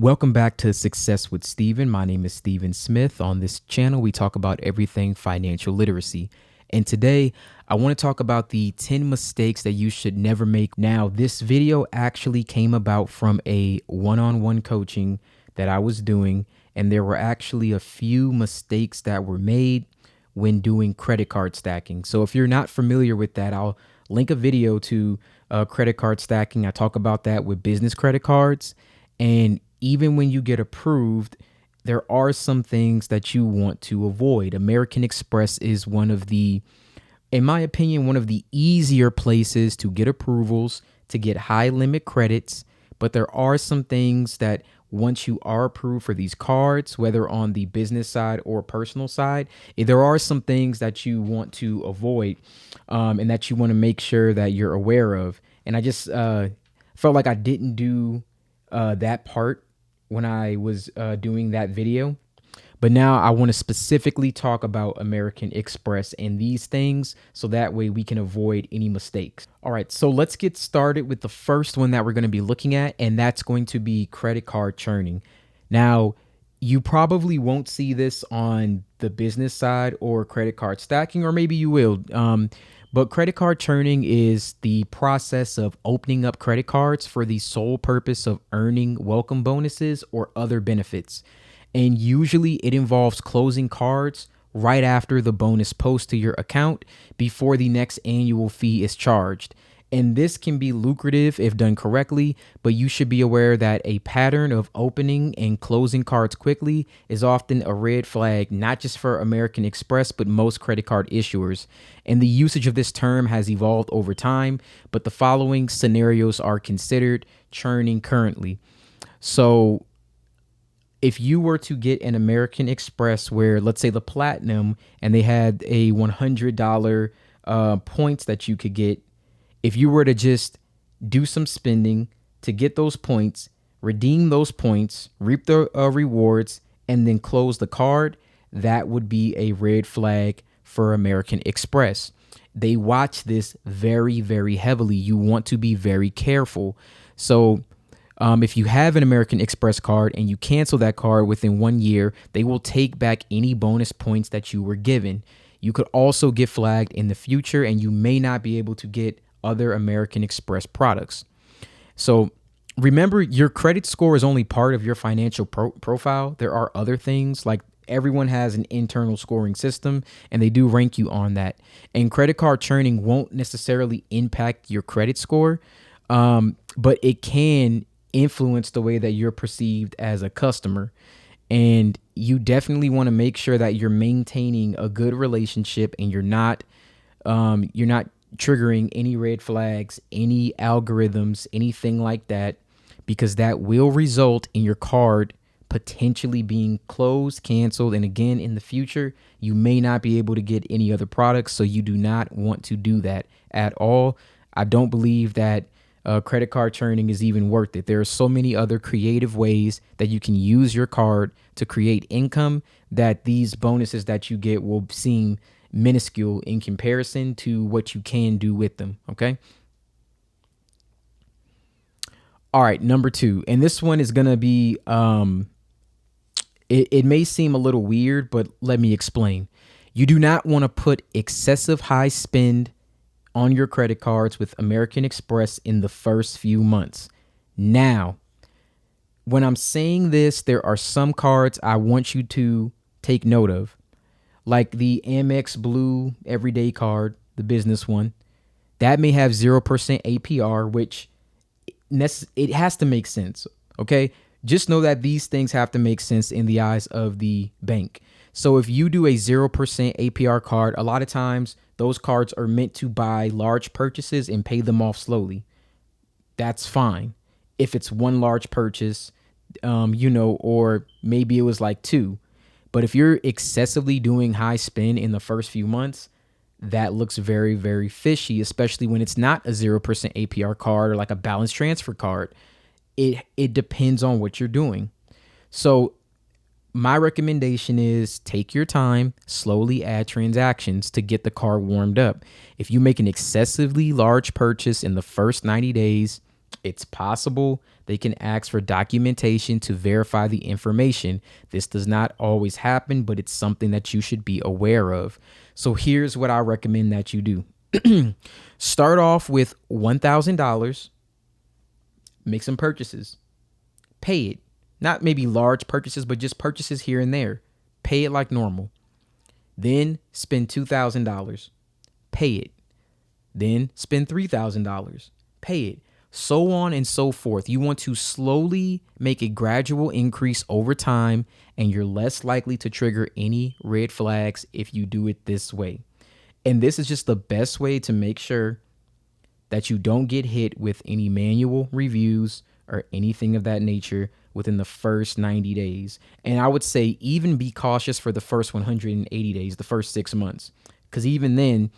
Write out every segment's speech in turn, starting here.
Welcome back to Success with Steven. My name is Steven Smith. On this channel, we talk about everything financial literacy. And today, I want to talk about the 10 mistakes that you should never make. Now, this video actually came about from a one-on-one coaching that I was doing, and there were actually a few mistakes that were made when doing credit card stacking. So if you're not familiar with that, I'll link a video to credit card stacking. I talk about that with business credit cards. And even when you get approved, there are some things that you want to avoid. American Express is one of the, in my opinion, one of the easier places to get approvals, to get high limit credits. But there are some things that once you are approved for these cards, whether on the business side or personal side, there are some things that you want to avoid and that you want to make sure that you're aware of. And I just felt like I didn't do that part when I was doing that video. But now I want to specifically talk about American Express and these things so that way we can avoid any mistakes. All right, so let's get started with the first one that we're going to be looking at, and that's going to be credit card churning. Now, you probably won't see this on the business side or credit card stacking, or maybe you will. But credit card churning is the process of opening up credit cards for the sole purpose of earning welcome bonuses or other benefits. And usually it involves closing cards right after the bonus post to your account before the next annual fee is charged. And this can be lucrative if done correctly, but you should be aware that a pattern of opening and closing cards quickly is often a red flag, not just for American Express, but most credit card issuers. And the usage of this term has evolved over time, but the following scenarios are considered churning currently. So if you were to get an American Express where, let's say, the Platinum, and they had a $100 points that you could get, if you were to just do some spending to get those points, redeem those points, reap the rewards, and then close the card, that would be a red flag for American Express. They watch this very, very heavily. You want to be very careful. So if you have an American Express card and you cancel that card within 1 year, they will take back any bonus points that you were given. You could also get flagged in the future, and you may not be able to get other American Express products. So remember, your credit score is only part of your financial profile. There are other things, like everyone has an internal scoring system, and they do rank you on that. And credit card churning won't necessarily impact your credit score, but it can influence the way that you're perceived as a customer. And you definitely want to make sure that you're maintaining a good relationship and you're not triggering any red flags, any algorithms, anything like that, because that will result in your card potentially being closed, canceled, and again, in the future, you may not be able to get any other products, so you do not want to do that at all. I don't believe that credit card churning is even worth it. There are so many other creative ways that you can use your card to create income that these bonuses that you get will seem minuscule in comparison to what you can do with them. Okay. All right. Number 2. And this one is going to be, it may seem a little weird, but let me explain. You do not want to put excessive high spend on your credit cards with American Express in the first few months. Now, when I'm saying this, there are some cards I want you to take note of, like the Amex Blue Everyday card, the business one. That may have 0% APR, which it has to make sense, okay? Just know that these things have to make sense in the eyes of the bank. So if you do a 0% APR card, a lot of times those cards are meant to buy large purchases and pay them off slowly. That's fine. If it's one large purchase, or maybe it was like 2. But if you're excessively doing high spend in the first few months, that looks very, very fishy, especially when it's not a 0% APR card or like a balance transfer card. It depends on what you're doing. So my recommendation is take your time, slowly add transactions to get the card warmed up. If you make an excessively large purchase in the first 90 days, it's possible they can ask for documentation to verify the information. This does not always happen, but it's something that you should be aware of. So here's what I recommend that you do. Start off with $1,000, make some purchases, pay it. Not maybe large purchases, but just purchases here and there. Pay it like normal. Then spend $2,000, pay it. Then spend $3,000, pay it. So on and so forth. You want to slowly make a gradual increase over time, and you're less likely to trigger any red flags if you do it this way. And this is just the best way to make sure that you don't get hit with any manual reviews or anything of that nature within the first 90 days. And I would say even be cautious for the first 180 days, the first 6 months, because even then,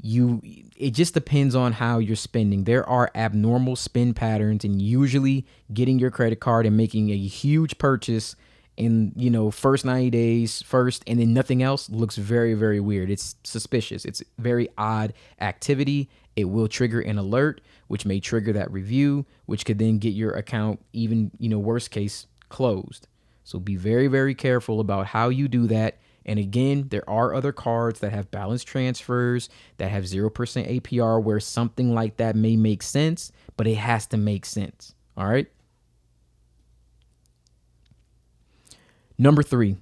it just depends on how you're spending. There are abnormal spend patterns, and usually getting your credit card and making a huge purchase in, first 90 days first, and then nothing else looks very, very weird. It's suspicious. It's very odd activity. It will trigger an alert, which may trigger that review, which could then get your account even, worst case, closed. So be very, very careful about how you do that. And again, there are other cards that have balance transfers that have 0% APR where something like that may make sense, but it has to make sense. All right. Number 3,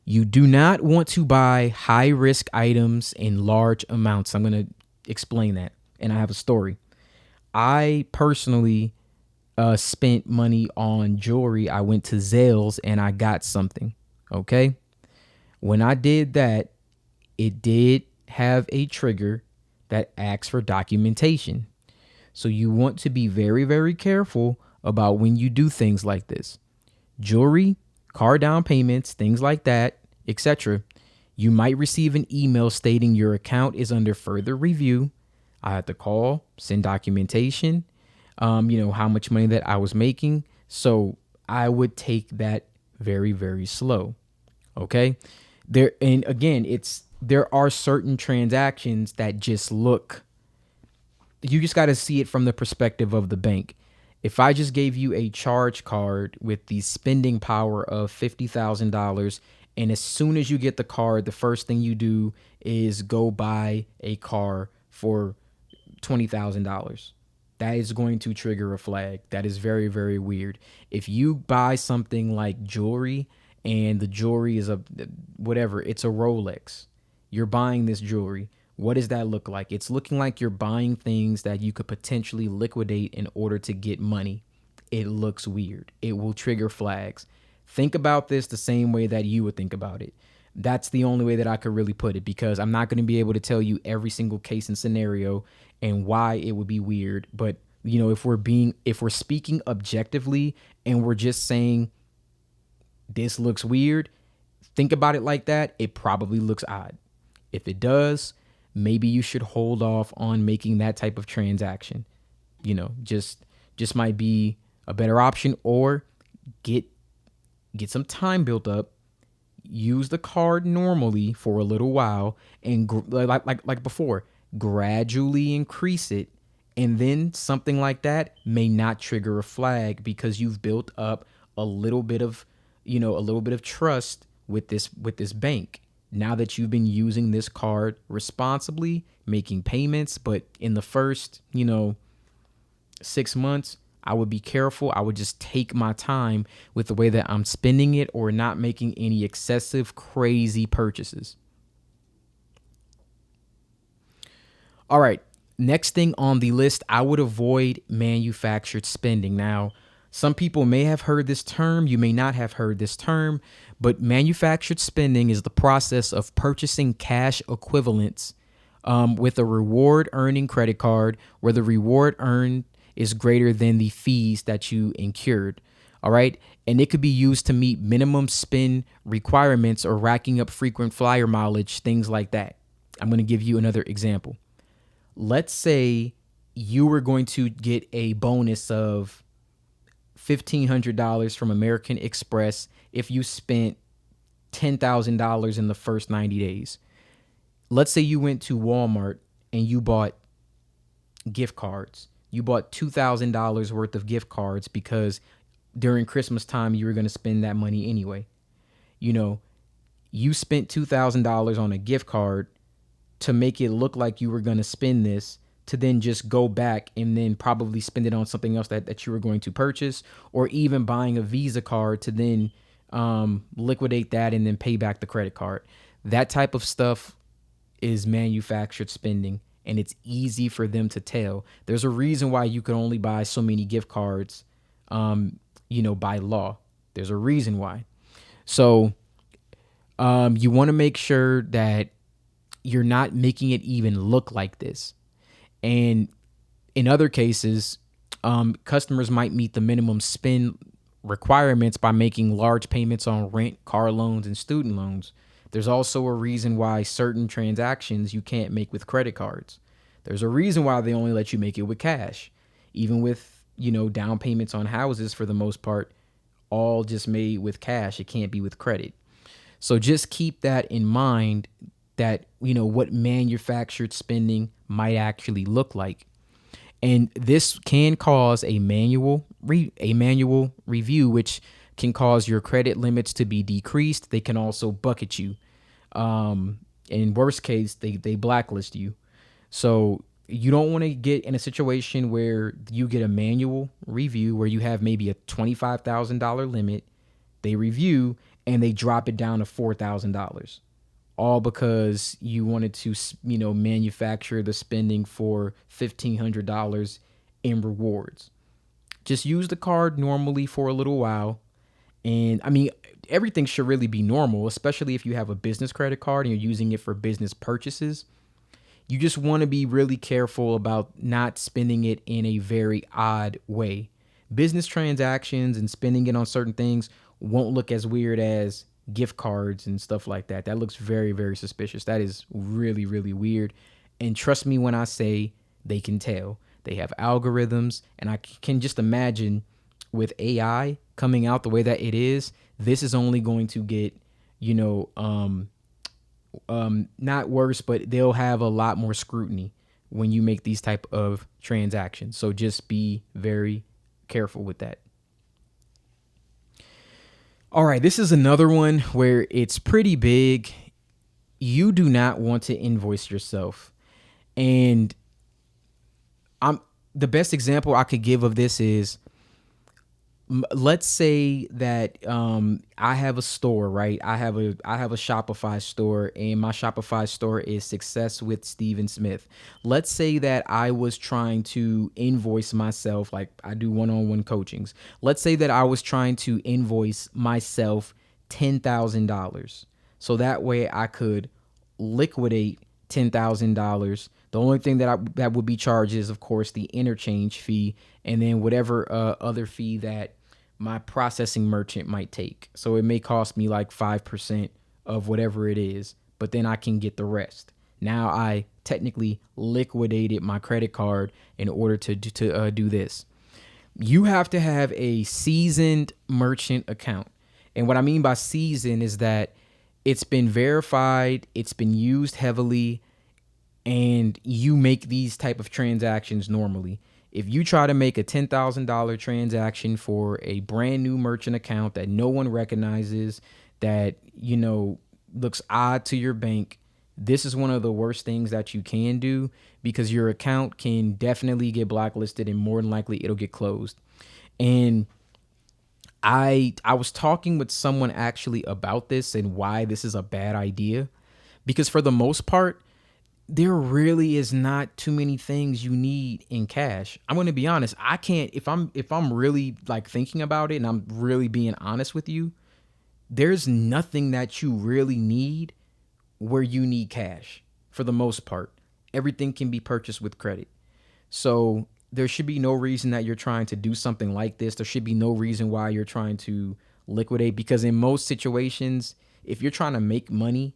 you do not want to buy high risk items in large amounts. I'm going to explain that. And I have a story. I personally spent money on jewelry. I went to Zales and I got something. Okay. When I did that, it did have a trigger that asks for documentation. So you want to be very, very careful about when you do things like this. Jewelry, car down payments, things like that, etc. You might receive an email stating your account is under further review. I had to call, send documentation, how much money that I was making. So I would take that very, very slow. Okay. There are certain transactions that just you just got to see it from the perspective of the bank. If I just gave you a charge card with the spending power of $50,000, and as soon as you get the card, the first thing you do is go buy a car for $20,000, that is going to trigger a flag. That is very, very weird. If you buy something like jewelry, and the jewelry is it's a Rolex. You're buying this jewelry. What does that look like? It's looking like you're buying things that you could potentially liquidate in order to get money. It looks weird. It will trigger flags. Think about this the same way that you would think about it. That's the only way that I could really put it, because I'm not going to be able to tell you every single case and scenario and why it would be weird. But, if we're speaking objectively and we're just saying, this looks weird, think about it like that, it probably looks odd. If it does, maybe you should hold off on making that type of transaction. Just might be a better option, or get some time built up, use the card normally for a little while, and like before, gradually increase it. And then something like that may not trigger a flag because you've built up a little bit of trust with this bank. Now that you've been using this card responsibly, making payments, but in the first, 6 months, I would be careful. I would just take my time with the way that I'm spending it, or not making any excessive, crazy purchases. All right. Next thing on the list, I would avoid manufactured spending. Now, some people may have heard this term, you may not have heard this term, but manufactured spending is the process of purchasing cash equivalents with a reward earning credit card where the reward earned is greater than the fees that you incurred. All right. And it could be used to meet minimum spend requirements or racking up frequent flyer mileage, things like that. I'm going to give you another example. Let's say you were going to get a bonus of $1,500 from American Express if you spent $10,000 in the first 90 days. Let's say you went to Walmart and you bought gift cards. You bought $2,000 worth of gift cards because during Christmas time you were going to spend that money anyway. You know, you spent $2,000 on a gift card to make it look like you were going to spend this, to then just go back and then probably spend it on something else that you were going to purchase, or even buying a Visa card to then liquidate that and then pay back the credit card. That type of stuff is manufactured spending, and it's easy for them to tell. There's a reason why you can only buy so many gift cards, by law. There's a reason why. So you want to make sure that you're not making it even look like this. And in other cases, customers might meet the minimum spend requirements by making large payments on rent, car loans, and student loans. There's also a reason why certain transactions you can't make with credit cards. There's a reason why they only let you make it with cash. Even with, down payments on houses, for the most part, all just made with cash. It can't be with credit. So just keep that in mind, that, what manufactured spending might actually look like. And this can cause a manual review, which can cause your credit limits to be decreased. They can also bucket you. In worst case, they blacklist you. So you don't want to get in a situation where you get a manual review where you have maybe a $25,000 limit. They review and they drop it down to $4,000. All because you wanted to, manufacture the spending for $1,500 in rewards. Just use the card normally for a little while. And I mean, everything should really be normal, especially if you have a business credit card and you're using it for business purchases. You just want to be really careful about not spending it in a very odd way. Business transactions and spending it on certain things won't look as weird as gift cards and stuff like that. That looks very, very suspicious. That is really, really weird. And trust me when I say they can tell. They have algorithms, and I can just imagine with AI coming out the way that it is, this is only going to get, not worse, but they'll have a lot more scrutiny when you make these type of transactions. So just be very careful with that. All right, this is another one where it's pretty big. You do not want to invoice yourself. And the best example I could give of this is, let's say that I have a store, right? I have a Shopify store, and my Shopify store is Success with Steven Smith. Let's say that I was trying to invoice myself, like I do one-on-one coachings. Let's say that I was trying to invoice myself $10,000. So that way I could liquidate $10,000. The only thing that would be charged is, of course, the interchange fee, and then whatever other fee that my processing merchant might take. So it may cost me like 5% of whatever it is, but then I can get the rest. Now I technically liquidated my credit card in order to do this. You have to have a seasoned merchant account. And what I mean by seasoned is that it's been verified, it's been used heavily, and you make these type of transactions normally. If you try to make a $10,000 transaction for a brand new merchant account that no one recognizes, that, looks odd to your bank, this is one of the worst things that you can do, because your account can definitely get blacklisted and more than likely it'll get closed. And I was talking with someone actually about this and why this is a bad idea, because for the most part, there really is not too many things you need in cash. I'm going to be honest. I can't, if I'm really like thinking about it and I'm really being honest with you, there's nothing that you really need where you need cash for the most part. Everything can be purchased with credit. So there should be no reason that you're trying to do something like this. There should be no reason why you're trying to liquidate, because in most situations, if you're trying to make money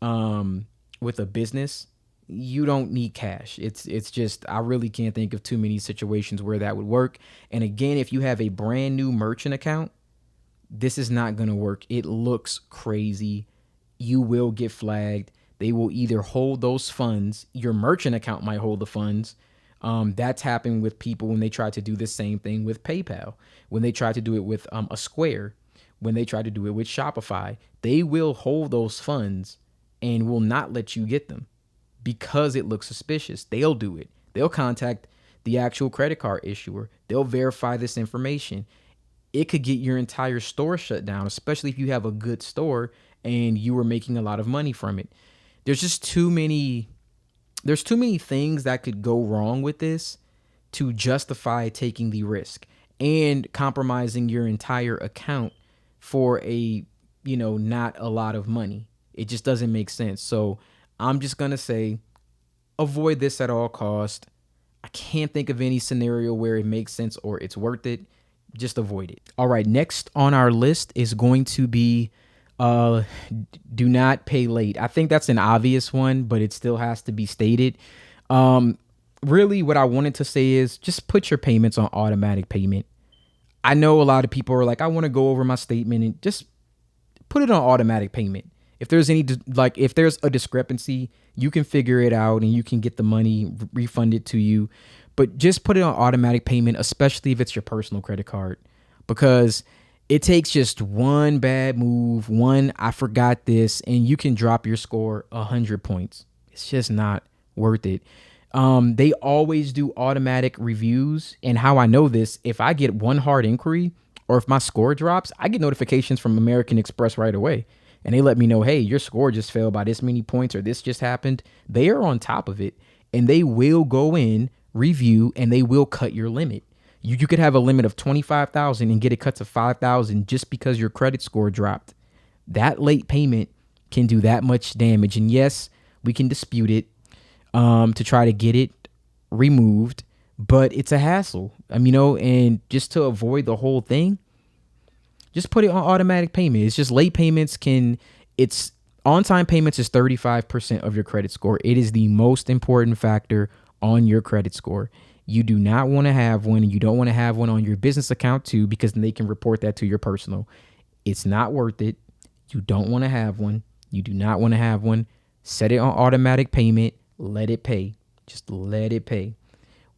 with a business, you don't need cash. It's just, I really can't think of too many situations where that would work. And again, if you have a brand new merchant account, this is not going to work. It looks crazy. You will get flagged. They will either hold those funds. Your merchant account might hold the funds, That's happened with people when they try to do the same thing with PayPal, when they try to do it with a Square, when they try to do it with Shopify. They will hold those funds and will not let you get them because it looks suspicious. They'll do it. They'll contact the actual credit card issuer. They'll verify this information. It could get your entire store shut down, especially if you have a good store and you were making a lot of money from it. There's just too many things that could go wrong with this to justify taking the risk and compromising your entire account for not a lot of money. It just doesn't make sense. So I'm just going to say avoid this at all cost. I can't think of any scenario where it makes sense or it's worth it. Just avoid it. All right, next on our list is going to be do not pay late. I think that's an obvious one, but it still has to be stated. Really what I wanted to say is just put your payments on automatic payment. I know a lot of people are like, I want to go over my statement, and just put it on automatic payment. If there's if there's a discrepancy, you can figure it out and you can get the money refunded to you. But just put it on automatic payment, especially if it's your personal credit card, because it takes just one bad move, one I forgot this, and you can drop your score 100 points. It's just not worth it. They always do automatic reviews. And how I know this, if I get one hard inquiry or if my score drops, I get notifications from American Express right away. And they let me know, hey, your score just fell by this many points or this just happened. They are on top of it and they will go in, review, and they will cut your limit. You could have a limit of 25,000 and get it cut to 5,000 just because your credit score dropped. That late payment can do that much damage. And yes, we can dispute it to try to get it removed, but it's a hassle. And just to avoid the whole thing, just put it on automatic payment. It's just late payments it's on-time payments is 35% of your credit score. It is the most important factor on your credit score. You do not want to have one, and you don't want to have one on your business account too, because then they can report that to your personal. It's not worth it. You don't want to have one. You do not want to have one. Set it on automatic payment. Let it pay. Just let it pay.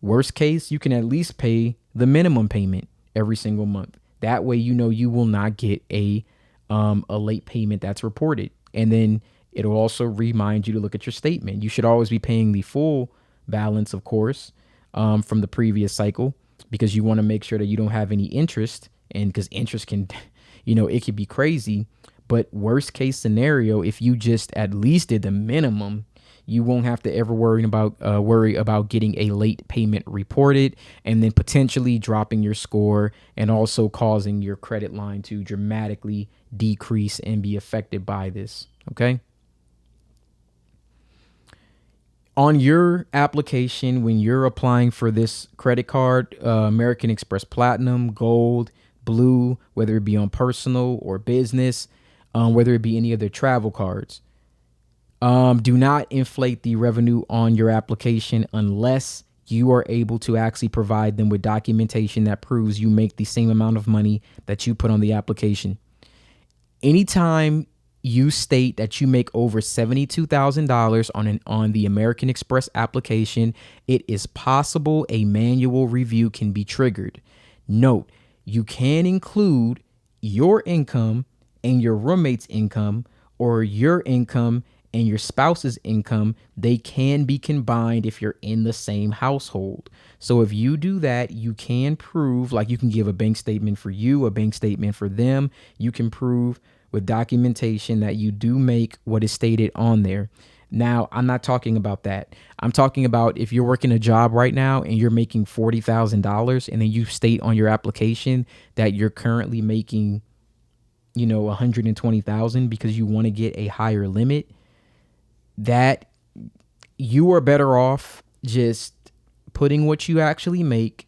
Worst case, you can at least pay the minimum payment every single month. That way, you will not get a late payment that's reported. And then it'll also remind you to look at your statement. You should always be paying the full balance, of course, from the previous cycle, because you want to make sure that you don't have any interest. And because interest can, it can be crazy. But worst case scenario, if you just at least did the minimum, you won't have to ever worry about getting a late payment reported and then potentially dropping your score and also causing your credit line to dramatically decrease and be affected by this. Okay. On your application, when you're applying for this credit card, American Express Platinum, Gold, Blue, whether it be on personal or business, whether it be any of their travel cards, do not inflate the revenue on your application unless you are able to actually provide them with documentation that proves you make the same amount of money that you put on the application. Anytime you state that you make over $72,000 on the American Express application, it is possible a manual review can be triggered. Note, you can include your income and your roommate's income, or your income and your spouse's income. They can be combined if you're in the same household. So if you do that, you can prove, like you can give a bank statement for you, a bank statement for them. You can prove with documentation that you do make what is stated on there. Now, I'm not talking about that. I'm talking about if you're working a job right now and you're making $40,000 and then you state on your application that you're currently making, $120,000 because you want to get a higher limit, that you are better off just putting what you actually make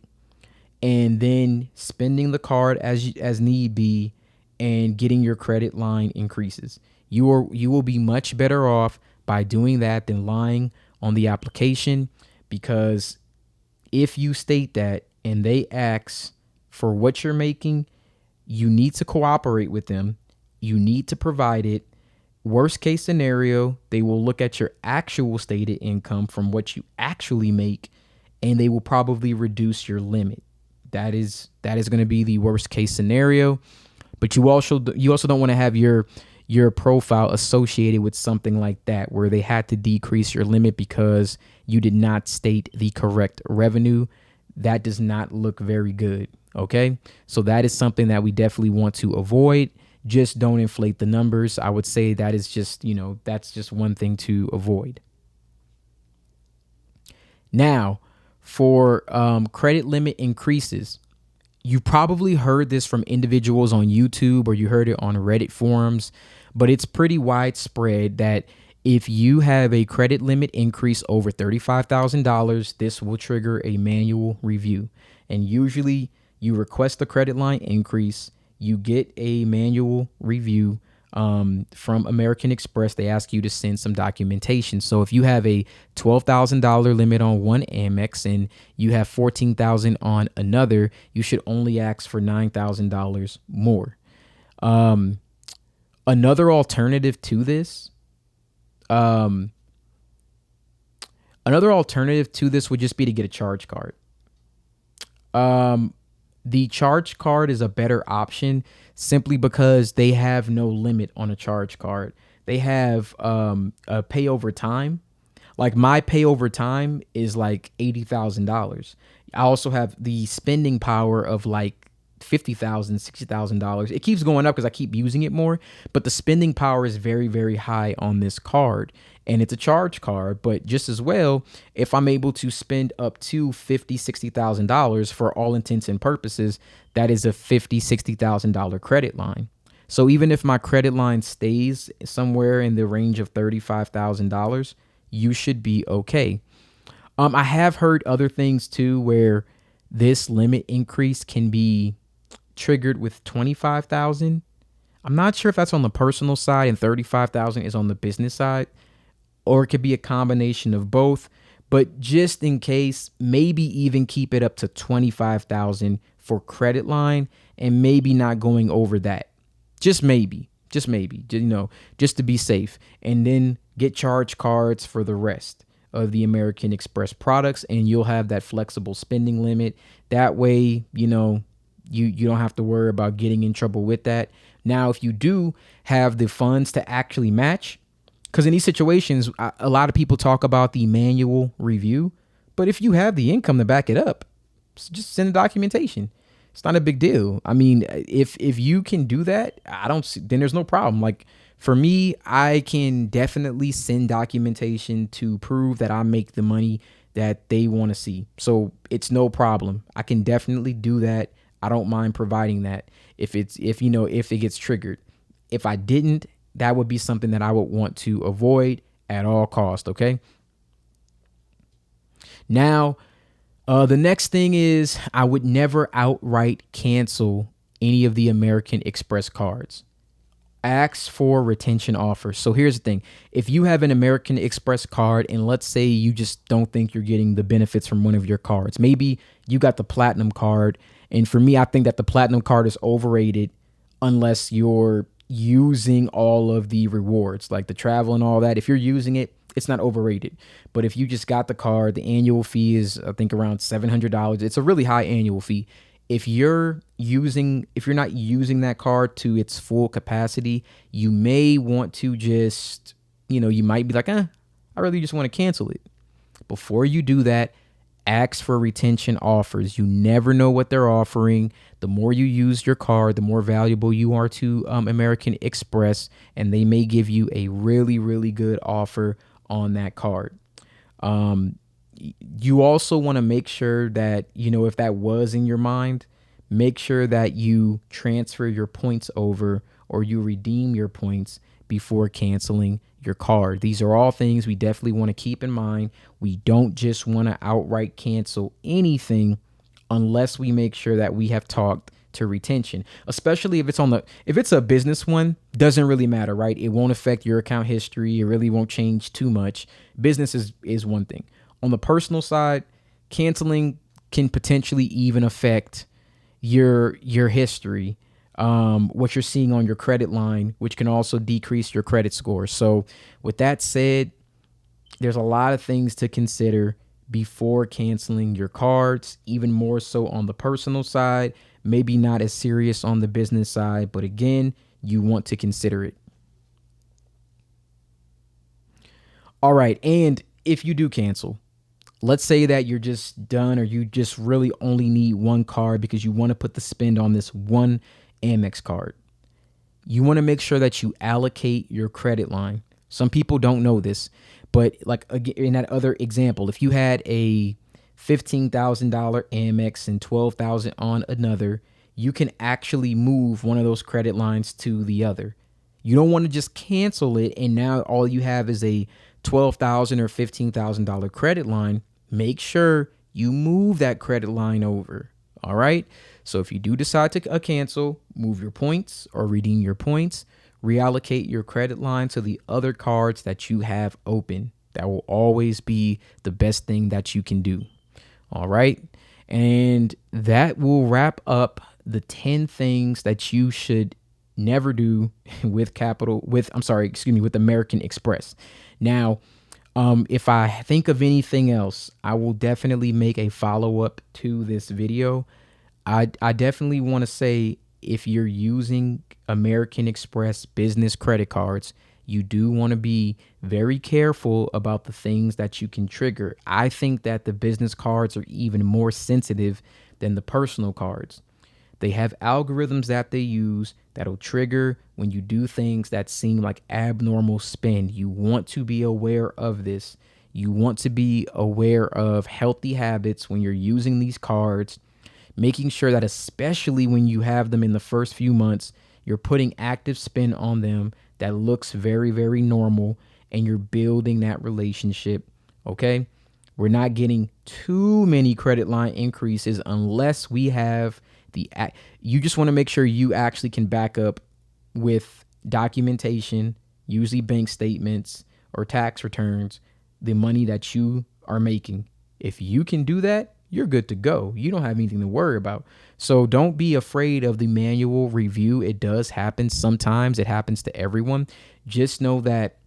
and then spending the card as need be and getting your credit line increases. You will be much better off by doing that than lying on the application, because if you state that and they ask for what you're making, you need to cooperate with them. You need to provide it. Worst case scenario, they will look at your actual stated income from what you actually make and they will probably reduce your limit. That is going to be the worst case scenario. But you also don't want to have your profile associated with something like that, where they had to decrease your limit because you did not state the correct revenue. That does not look very good. Okay. So that is something that we definitely want to avoid. Just don't inflate the numbers. I would say that is just, that's just one thing to avoid. Now, for credit limit increases, you probably heard this from individuals on YouTube, or you heard it on Reddit forums, but it's pretty widespread that if you have a credit limit increase over $35,000, this will trigger a manual review. And usually you request the credit line increase, you get a manual review from American Express. They ask you to send some documentation. So if you have a $12,000 limit on one Amex and you have $14,000 on another, you should only ask for $9,000 more. Another alternative to this, would just be to get a charge card. The charge card is a better option simply because they have no limit on a charge card. They have a pay over time. Like my pay over time is like $80,000. I also have the spending power of like $50,000, $60,000. It keeps going up because I keep using it more, but the spending power is very, very high on this card. And it's a charge card, but just as well, if I'm able to spend up to $50,000, $60,000 for all intents and purposes, that is a $50,000, $60,000 credit line. So even if my credit line stays somewhere in the range of $35,000, you should be okay. I have heard other things too, where this limit increase can be triggered with $25,000. I'm not sure if that's on the personal side and $35,000 is on the business side, or it could be a combination of both. But just in case, maybe even keep it up to $25,000 for credit line, and maybe not going over that. Just maybe, just to be safe. And then get charge cards for the rest of the American Express products, and you'll have that flexible spending limit. That way, you don't have to worry about getting in trouble with that. Now, if you do have the funds to actually match, because in these situations, a lot of people talk about the manual review, but if you have the income to back it up, just send the documentation. It's not a big deal. I mean, if you can do that, then there's no problem. Like for me, I can definitely send documentation to prove that I make the money that they want to see. So it's no problem. I can definitely do that. I don't mind providing that if it gets triggered. If I didn't, that would be something that I would want to avoid at all cost. Okay. Now, the next thing is I would never outright cancel any of the American Express cards. Ask for retention offers. So here's the thing. If you have an American Express card and let's say you just don't think you're getting the benefits from one of your cards, maybe you got the platinum card. And for me, I think that the platinum card is overrated unless you're using all of the rewards, like the travel and all that. If you're using it, it's not overrated. But if you just got the card, the annual fee is, I think, around $700. It's a really high annual fee. If you're not using that card to its full capacity, you may want to just, you might be like, I really just want to cancel it. Before you do that, ask for retention offers. You never know what they're offering. The more you use your card, the more valuable you are to American Express, and they may give you a really, really good offer on that card. You also want to make sure that, if that was in your mind, make sure that you transfer your points over or you redeem your points before canceling your card. These are all things we definitely want to keep in mind. We don't just want to outright cancel anything unless we make sure that we have talked to retention, especially if it's a business one. Doesn't really matter, right? It won't affect your account history. It really won't change too much. Business is one thing. On the personal side, canceling can potentially even affect your history, what you're seeing on your credit line, which can also decrease your credit score. So with that said, there's a lot of things to consider before canceling your cards, even more so on the personal side, maybe not as serious on the business side, but again, you want to consider it. All right. And if you do cancel, let's say that you're just done or you just really only need one card because you want to put the spend on this one Amex card. You want to make sure that you allocate your credit line. Some people don't know this, but like in that other example, if you had a $15,000 Amex and $12,000 on another, you can actually move one of those credit lines to the other. You don't want to just cancel it and now all you have is a $12,000 or $15,000 credit line. Make sure you move that credit line over. All right. So if you do decide to cancel, move your points or redeem your points, reallocate your credit line to the other cards that you have open. That will always be the best thing that you can do. All right. And that will wrap up the 10 things that you should never do with American Express. Now, if I think of anything else, I will definitely make a follow-up to this video. I definitely want to say if you're using American Express business credit cards, you do want to be very careful about the things that you can trigger. I think that the business cards are even more sensitive than the personal cards. They have algorithms that they use that'll trigger when you do things that seem like abnormal spend. You want to be aware of this. You want to be aware of healthy habits when you're using these cards, making sure that especially when you have them in the first few months, you're putting active spend on them that looks very, very normal and you're building that relationship. Okay. We're not getting too many credit line increases unless we have you just want to make sure you actually can back up with documentation, usually bank statements or tax returns, the money that you are making. If you can do that, you're good to go. You don't have anything to worry about. So don't be afraid of the manual review. It does happen sometimes. It happens to everyone. Just know that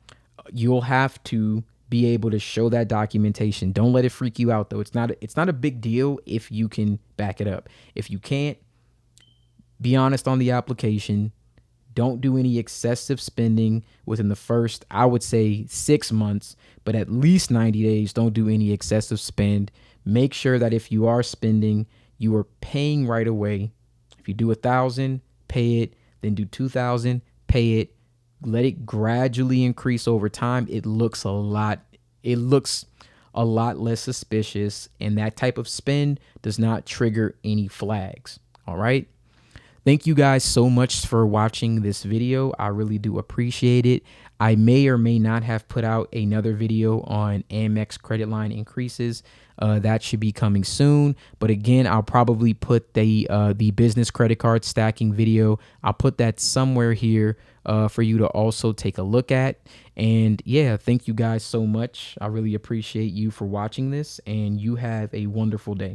you'll have to be able to show that documentation. Don't let it freak you out though. It's not a big deal if you can back it up. If you can't, be honest on the application. Don't do any excessive spending within the first, I would say 6 months, but at least 90 days. Don't do any excessive spend. Make sure that if you are spending, you are paying right away. If you do 1,000, pay it, then do 2,000, pay it. Let it gradually increase over time. It looks a lot less suspicious, and that type of spend does not trigger any flags. All right. Thank you guys so much for watching this video. I really do appreciate it. I may or may not have put out another video on Amex credit line increases. That should be coming soon. But again, I'll probably put the business credit card stacking video. I'll put that somewhere here for you to also take a look at. And yeah, thank you guys so much. I really appreciate you for watching this, and you have a wonderful day.